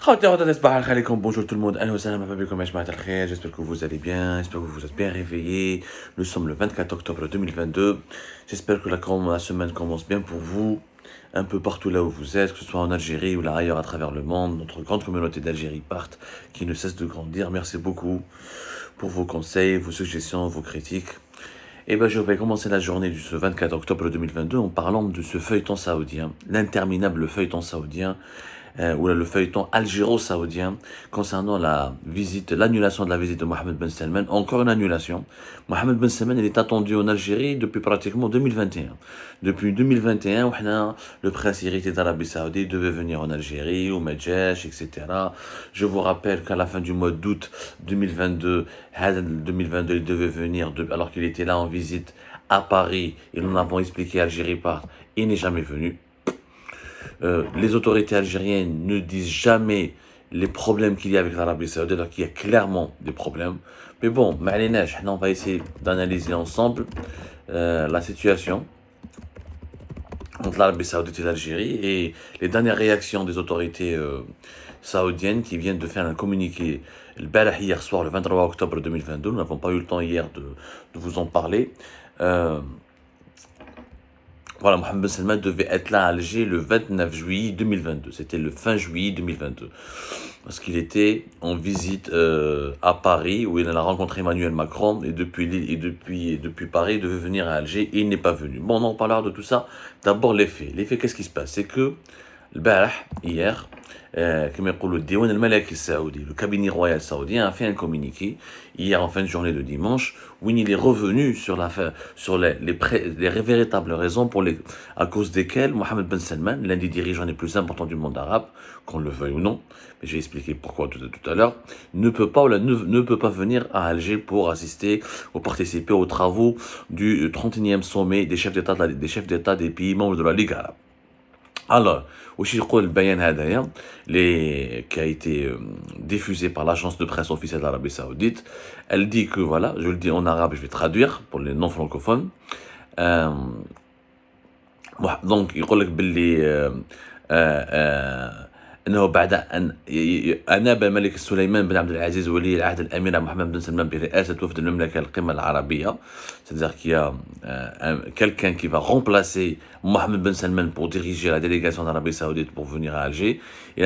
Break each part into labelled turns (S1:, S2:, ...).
S1: Bonjour tout le monde, j'espère que vous allez bien, j'espère que vous êtes bien réveillés. Nous sommes le 24 octobre 2022. J'espère que la semaine commence bien pour vous, un peu partout là où vous êtes, que ce soit en Algérie ou là ailleurs à travers le monde. Notre grande communauté d'Algérie parte, qui ne cesse de grandir. Merci beaucoup pour vos conseils, vos suggestions, vos critiques. Et ben, je vais commencer la journée du ce 24 octobre 2022 en parlant de ce feuilleton saoudien, l'interminable feuilleton saoudien, ou le feuilleton algéro-saoudien concernant l'annulation de la visite de Mohamed Ben Salman. Encore une annulation. Mohamed Ben Salman, il est attendu en Algérie depuis pratiquement 2021. Depuis 2021, le prince héritier d'Arabie Saoudite devait venir en Algérie, au Medjesh, etc. Je vous rappelle qu'à la fin du mois d'août 2022, il devait venir, alors qu'il était là en visite à Paris, et nous l'avons expliqué, Algérie part, il n'est jamais venu. Les autorités algériennes ne disent jamais les problèmes qu'il y a avec l'Arabie Saoudite, alors qu'il y a clairement des problèmes. Mais bon, on va essayer d'analyser ensemble la situation entre l'Arabie Saoudite et l'Algérie et les dernières réactions des autorités saoudiennes qui viennent de faire un communiqué hier soir, le 23 octobre 2022. Nous n'avons pas eu le temps hier de vous en parler. Voilà, Mohamed Ben Salman devait être là à Alger le 29 juillet 2022. C'était le fin juillet 2022. Parce qu'il était en visite à Paris, où il a rencontré Emmanuel Macron, et depuis Paris, il devait venir à Alger, et il n'est pas venu. Bon, on en parlera de tout ça. D'abord, les faits. Les faits, qu'est-ce qui se passe? C'est que, hier, le cabinet royal saoudien a fait un communiqué hier en fin de journée de dimanche où il est revenu sur les véritables raisons à cause desquelles Mohamed Ben Salman, l'un des dirigeants les plus importants du monde arabe, qu'on le veuille ou non, mais j'ai expliqué pourquoi tout à l'heure, ne peut pas venir à Alger pour assister ou participer aux travaux du 31e sommet des chefs d'État des pays membres de la Ligue arabe. Alors, qui a été diffusé par l'agence de presse officielle d'Arabie Saoudite, elle dit que, voilà, je le dis en arabe, je vais traduire pour les non francophones. Donc, il dit أنه بعد أن أناب الملك سليمان بن عبد العزيز ولي العهد الأمير محمد بن سلمان برئاسة وفد المملكة القمة العربية, c'est-à-dire qu'il y a quelqu'un qui va remplacer Mohamed Ben Salman pour diriger la délégation d'Arabie Saoudite pour venir à Alger. Il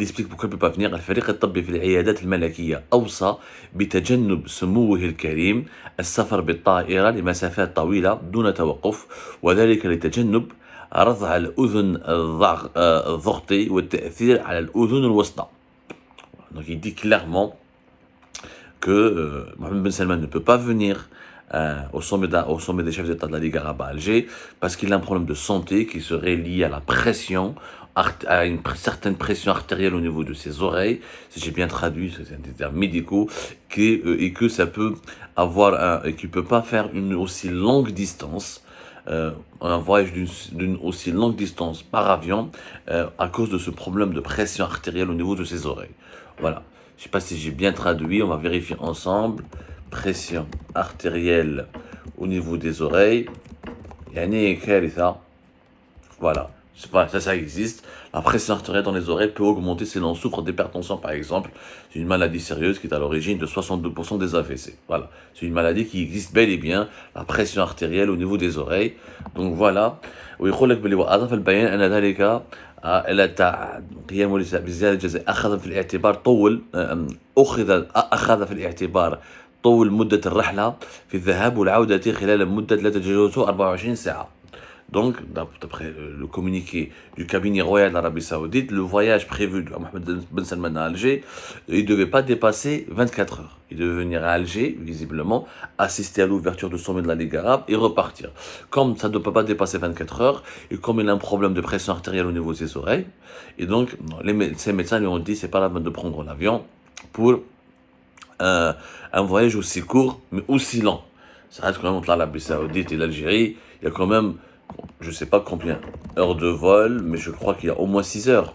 S1: explique pourquoi il ne peut pas venir. الفريق الطبي في العيادات الملكية أوصى بتجنب سموه الكريم السفر بالطائرة لمسافات طويلة دون توقف, وذلك لتجنب رضع الأذن الضغطي والتأثير على الأذن الوسطى. Donc il dit clairement que Mohamed Ben Salman ne peut pas venir au sommet des chefs d'État de la Ligue arabe à Alger parce qu'il a un problème de santé qui serait lié à la pression, à une certaine pression artérielle au niveau de ses oreilles, si j'ai bien traduit, c'est des termes médicaux, et que ça peut avoir et qu'il ne peut pas faire une aussi longue distance, un voyage d'une aussi longue distance par avion à cause de ce problème de pression artérielle au niveau de ses oreilles. Voilà. Je ne sais pas si j'ai bien traduit, on va vérifier ensemble. Pression artérielle au niveau des oreilles. Voilà. Ça existe. La pression artérielle dans les oreilles peut augmenter si l'on souffre d'hypertension, par exemple. C'est une maladie sérieuse qui est à l'origine de 62% des AVC. Voilà. C'est une maladie qui existe bel et bien, la pression artérielle au niveau des oreilles. Donc voilà. ويقول لك باللي وأضاف البيان أن ذلك إلى قيام بزيادة الجزاء أخذ في الاعتبار طول مدة الرحلة في الذهاب والعودة خلال مدة لا تتجاوز 24 ساعة. Donc, d'après le communiqué du cabinet royal d'Arabie Saoudite, le voyage prévu de Mohamed Ben Salman à Alger, il ne devait pas dépasser 24 heures. Il devait venir à Alger, visiblement, assister à l'ouverture du sommet de la Ligue arabe et repartir. Comme ça ne peut pas dépasser 24 heures, et comme il a un problème de pression artérielle au niveau de ses oreilles, et donc, ces médecins lui ont dit, c'est pas la peine de prendre l'avion pour un voyage aussi court, mais aussi lent. Ça reste quand même entre l'Arabie Saoudite et l'Algérie, il y a quand même, je ne sais pas combien heures de vol, mais je crois qu'il y a au moins 6 heures.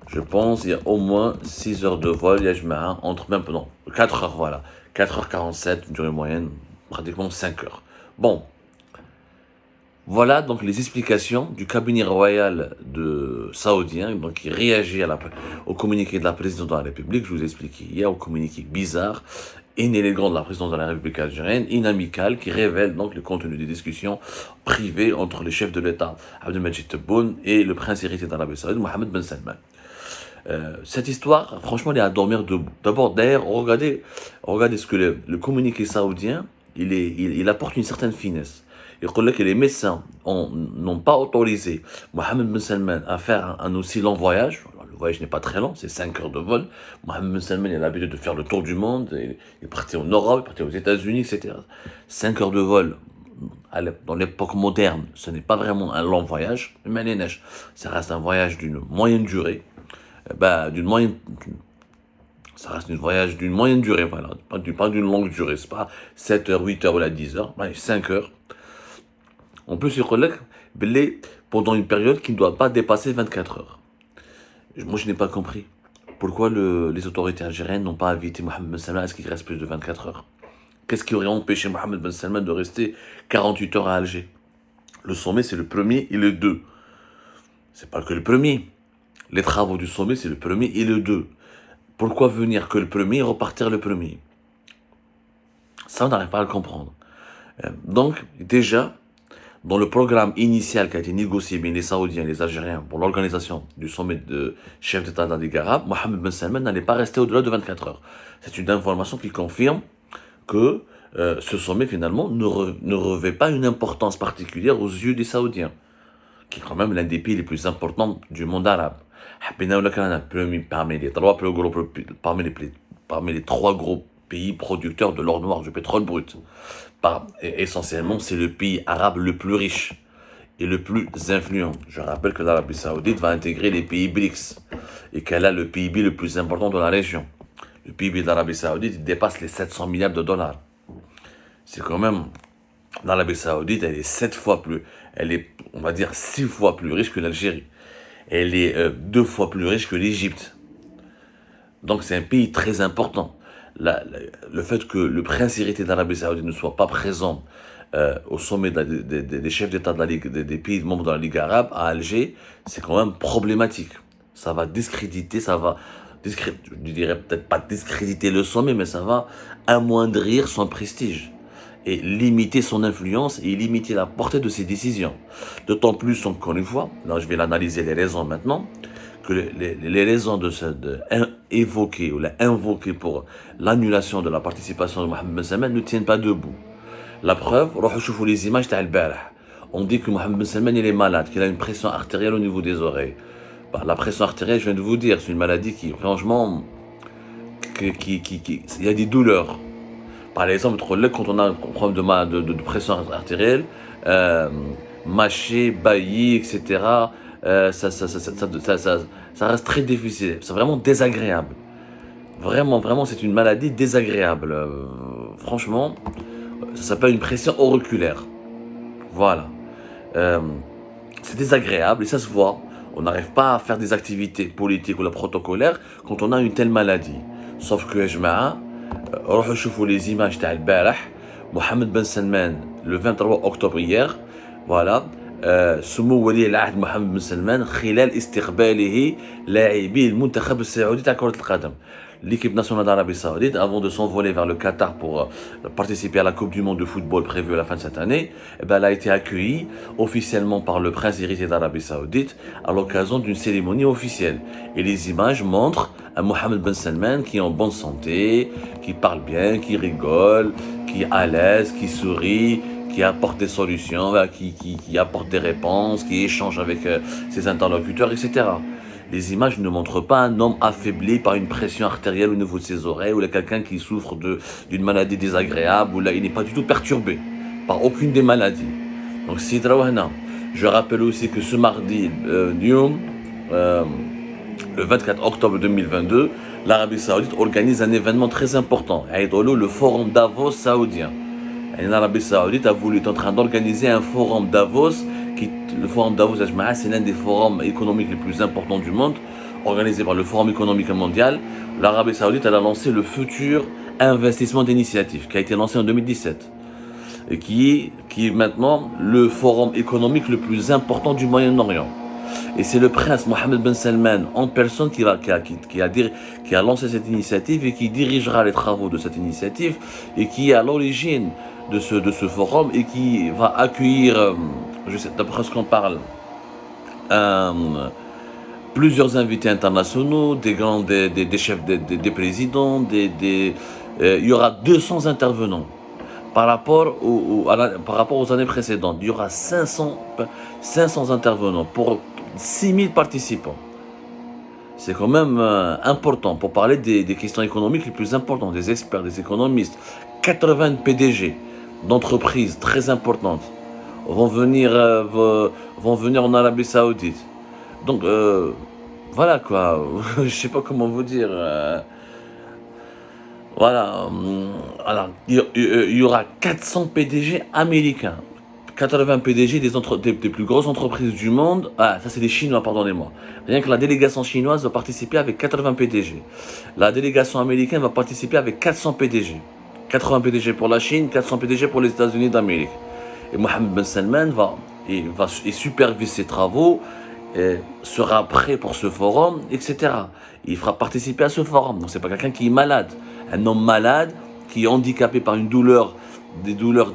S1: Je pense qu'il y a au moins 6 heures de vol, il y a entre même, non, 4 heures, voilà. 4h47, une durée moyenne, pratiquement 5 heures. Bon. Voilà donc les explications du cabinet royal saoudien, donc qui réagit au communiqué de la présidente de la République. Je vous ai expliqué hier, au communiqué bizarre, inélégant de la présidente de la République algérienne, inamical, qui révèle donc le contenu des discussions privées entre le chef de l'État, Abdelmadjid Tebboune, et le prince héritier d'Arabie Saoudite, Mohammed Ben Salman. Cette histoire, franchement, elle est à dormir debout. D'abord, d'ailleurs, regardez ce que le communiqué saoudien, il apporte une certaine finesse. Il dit que les médecins n'ont pas autorisé Mohammed Ben Salman à faire un aussi long voyage. Alors, le voyage n'est pas très long, c'est 5 heures de vol. Mohammed Ben Salman il a l'habitude de faire le tour du monde. Il est parti en Europe, il est parti aux États-Unis, etc. 5 heures de vol, dans l'époque moderne, ce n'est pas vraiment un long voyage. Mais les neiges, ça reste un voyage d'une moyenne durée. Ça reste un voyage d'une moyenne durée, voilà, pas d'une longue durée, c'est pas 7 heures, 8 heures ou 10 heures, 5 heures. En plus, il relève pendant une période qui ne doit pas dépasser 24 heures. Moi, je n'ai pas compris pourquoi les autorités algériennes n'ont pas invité Mohammed Ben Salman à ce qu'il reste plus de 24 heures. Qu'est-ce qui aurait empêché Mohammed Ben Salman de rester 48 heures à Alger? Le sommet, c'est le premier et le 2. C'est pas que le premier. Les travaux du sommet, c'est le premier et le 2. Pourquoi venir que le premier et repartir le premier? Ça, on n'arrive pas à le comprendre. Donc, déjà, dans le programme initial qui a été négocié bien les Saoudiens et les Algériens pour l'organisation du sommet de chefs d'État de la Ligue arabe, Mohammed Ben Salman n'allait pas rester au-delà de 24 heures. C'est une information qui confirme que ce sommet, finalement, ne revêt pas une importance particulière aux yeux des Saoudiens, qui est quand même l'un des pays les plus importants du monde arabe. Parmi les trois gros pays producteurs de l'or noir, du pétrole brut. Essentiellement, c'est le pays arabe le plus riche et le plus influent. Je rappelle que l'Arabie Saoudite va intégrer les pays BRICS et qu'elle a le PIB le plus important de la région. Le PIB de l'Arabie Saoudite dépasse les 700 milliards de dollars. C'est quand même... L'Arabie Saoudite, elle est 7 fois plus... Elle est, on va dire, 6 fois plus riche que l'Algérie. Elle est 2 fois plus riche que l'Égypte. Donc c'est un pays très important. Le fait que le prince héritier d'Arabie Saoudite ne soit pas présent au sommet des chefs d'État des pays membres de la Ligue arabe à Alger, c'est quand même problématique. Ça va discréditer, je dirais peut-être pas discréditer le sommet, mais ça va amoindrir son prestige et limiter son influence et limiter la portée de ses décisions. D'autant plus, encore une fois, là je vais l'analyser les raisons maintenant, que les raisons invoquées pour l'annulation de la participation de Mohammed Ben Salman ne tiennent pas debout. La preuve, les images on dit que Mohammed Ben Salman il est malade, qu'il a une pression artérielle au niveau des oreilles. La pression artérielle, je viens de vous dire, c'est une maladie qui, franchement, il y a des douleurs. Par exemple, quand on a un problème de pression artérielle, mâcher, baillir, etc., ça reste très difficile. C'est vraiment désagréable. Vraiment, c'est une maladie désagréable. Franchement, ça s'appelle une pression auriculaire. Voilà. C'est désagréable et ça se voit. On n'arrive pas à faire des activités politiques ou protocolaires quand on a une telle maladie. Sauf que, روحوا شوفوا les images تاع البارح محمد بن سلمان le 23 octobre hier, voilà, سمو ولي العهد محمد بن سلمان خلال استقباله لاعبي المنتخب السعودي تاع كرة القدم. L'équipe nationale d'Arabie Saoudite, avant de s'envoler vers le Qatar pour participer à la Coupe du Monde de football prévue à la fin de cette année, elle a été accueillie officiellement par le prince héritier d'Arabie Saoudite à l'occasion d'une cérémonie officielle. Et les images montrent un Mohammed Ben Salman qui est en bonne santé, qui parle bien, qui rigole, qui est à l'aise, qui sourit, qui apporte des solutions, qui apporte des réponses, qui échange avec ses interlocuteurs, etc. Les images ne montrent pas un homme affaibli par une pression artérielle au niveau de ses oreilles, ou là quelqu'un qui souffre d'une maladie désagréable, ou là il n'est pas du tout perturbé par aucune des maladies. Donc je rappelle aussi que ce mardi, le 24 octobre 2022, l'Arabie Saoudite organise un événement très important, le Forum Davos saoudien. L'Arabie Saoudite est en train d'organiser un Forum Davos. Le Forum Davos, c'est l'un des forums économiques les plus importants du monde, organisé par le Forum économique mondial. L'Arabie Saoudite a lancé le futur investissement d'initiative, qui a été lancé en 2017. et qui est maintenant le forum économique le plus important du Moyen-Orient. Et c'est le prince Mohammed Ben Salman en personne qui a lancé cette initiative et qui dirigera les travaux de cette initiative et qui est à l'origine de ce forum et qui va accueillir, je sais, d'après ce qu'on parle, plusieurs invités internationaux, des chefs, des présidents, il y aura 200 intervenants. Par rapport aux années précédentes, il y aura 500 intervenants pour 6000 participants. C'est quand même important pour parler des questions économiques les plus importantes, des experts, des économistes. 80 PDG d'entreprises très importantes vont venir en Arabie Saoudite. Donc, voilà quoi, je sais pas comment vous dire. Voilà, alors, il y aura 400 PDG américains, 80 PDG des plus grosses entreprises du monde. Ah, ça c'est des Chinois, pardonnez-moi. Rien que la délégation chinoise va participer avec 80 PDG. La délégation américaine va participer avec 400 PDG. 80 PDG pour la Chine, 400 PDG pour les États-Unis d'Amérique. Et Mohammed Ben Salman il supervise ces travaux, sera prêt pour ce forum, etc. Il fera participer à ce forum. Donc c'est pas quelqu'un qui est malade. Un homme malade qui est handicapé par des douleurs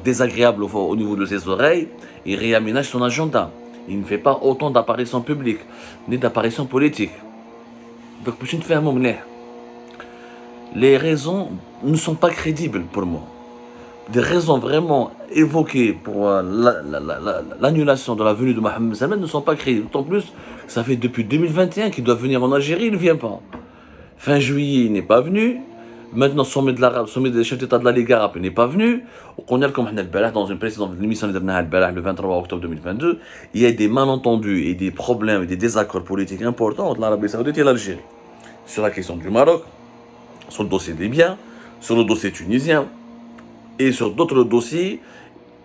S1: désagréables au niveau de ses oreilles, il réaménage son agenda. Il ne fait pas autant d'apparitions publiques, ni d'apparitions politiques. Donc, je ne fais un moment. Les raisons ne sont pas crédibles pour moi. Des raisons vraiment évoquées pour l'annulation de la venue de Mohammed Salman ne sont pas crédibles. D'autant plus, ça fait depuis 2021 qu'il doit venir en Algérie, il ne vient pas. Fin juillet, il n'est pas venu. Maintenant, sommet des chefs d'État de la Ligue arabe n'est pas venu. On a comme dans une précédente émission le 23 octobre 2022, il y a des malentendus et des problèmes et des désaccords politiques importants entre l'Arabie Saoudite et l'Algérie. Sur la question du Maroc, sur le dossier des biens, sur le dossier tunisien et sur d'autres dossiers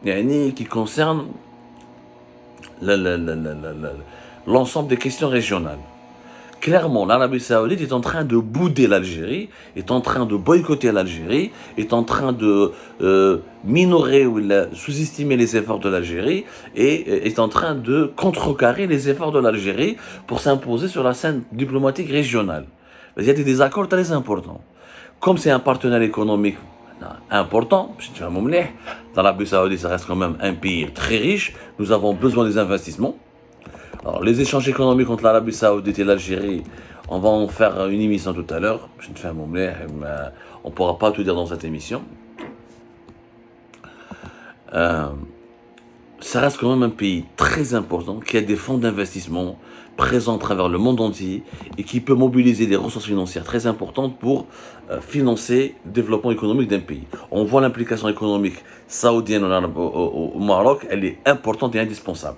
S1: qui concernent l'ensemble des questions régionales. Clairement, l'Arabie Saoudite est en train de bouder l'Algérie, est en train de boycotter l'Algérie, est en train de minorer ou sous-estimer les efforts de l'Algérie et est en train de contrecarrer les efforts de l'Algérie pour s'imposer sur la scène diplomatique régionale. Il y a des désaccords très importants. Comme c'est un partenaire économique important, l'Arabie Saoudite ça reste quand même un pays très riche, nous avons besoin des investissements. Alors, les échanges économiques entre l'Arabie Saoudite et l'Algérie, on va en faire une émission tout à l'heure. Je ne fais un moment, on ne pourra pas tout dire dans cette émission. Ça reste quand même un pays très important qui a des fonds d'investissement présents à travers le monde entier et qui peut mobiliser des ressources financières très importantes pour financer le développement économique d'un pays. On voit l'implication économique saoudienne au Maroc, elle est importante et indispensable.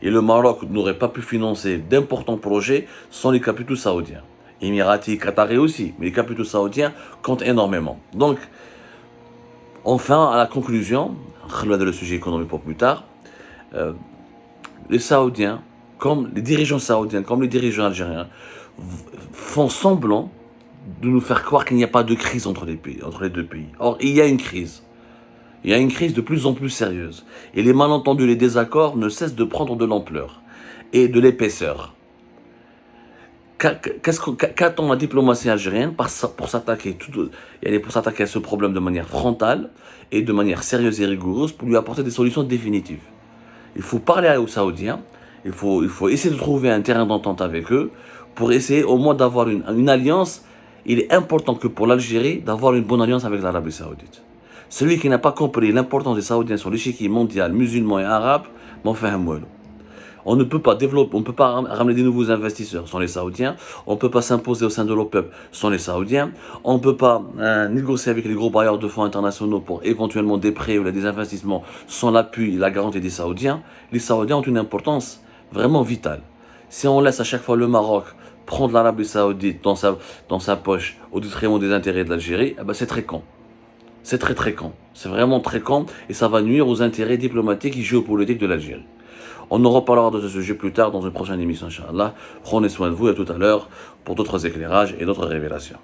S1: Et le Maroc n'aurait pas pu financer d'importants projets sans les capitaux saoudiens. Émiratis, Qataris aussi, mais les capitaux saoudiens comptent énormément. Donc, enfin, à la conclusion, on va le sujet économique pour plus tard, les Saoudiens, comme les dirigeants saoudiens, comme les dirigeants algériens, font semblant de nous faire croire qu'il n'y a pas de crise entre les deux pays. Or, il y a une crise. Il y a une crise de plus en plus sérieuse. Et les malentendus, les désaccords ne cessent de prendre de l'ampleur et de l'épaisseur. Qu'attend la diplomatie algérienne pour s'attaquer à ce problème de manière frontale et de manière sérieuse et rigoureuse pour lui apporter des solutions définitives? Il faut parler aux Saoudiens, il faut essayer de trouver un terrain d'entente avec eux pour essayer au moins d'avoir une alliance. Il est important que pour l'Algérie d'avoir une bonne alliance avec l'Arabie Saoudite. Celui qui n'a pas compris l'importance des Saoudiens sur l'échiquier mondial, musulman et arabe, m'en fait un moelle. On ne peut pas développer, on ne peut pas ramener des nouveaux investisseurs sans les Saoudiens. On ne peut pas s'imposer au sein de l'OPEP sans les Saoudiens. On ne peut pas négocier avec les gros bailleurs de fonds internationaux pour éventuellement des prêts ou des investissements sans l'appui et la garantie des Saoudiens. Les Saoudiens ont une importance vraiment vitale. Si on laisse à chaque fois le Maroc prendre l'Arabie Saoudite dans sa poche au détriment des intérêts de l'Algérie, c'est très con. C'est très con. C'est vraiment très con et ça va nuire aux intérêts diplomatiques et géopolitiques de l'Algérie. On en reparlera de ce sujet plus tard dans une prochaine émission, Inch'Allah. Prenez soin de vous et à tout à l'heure pour d'autres éclairages et d'autres révélations.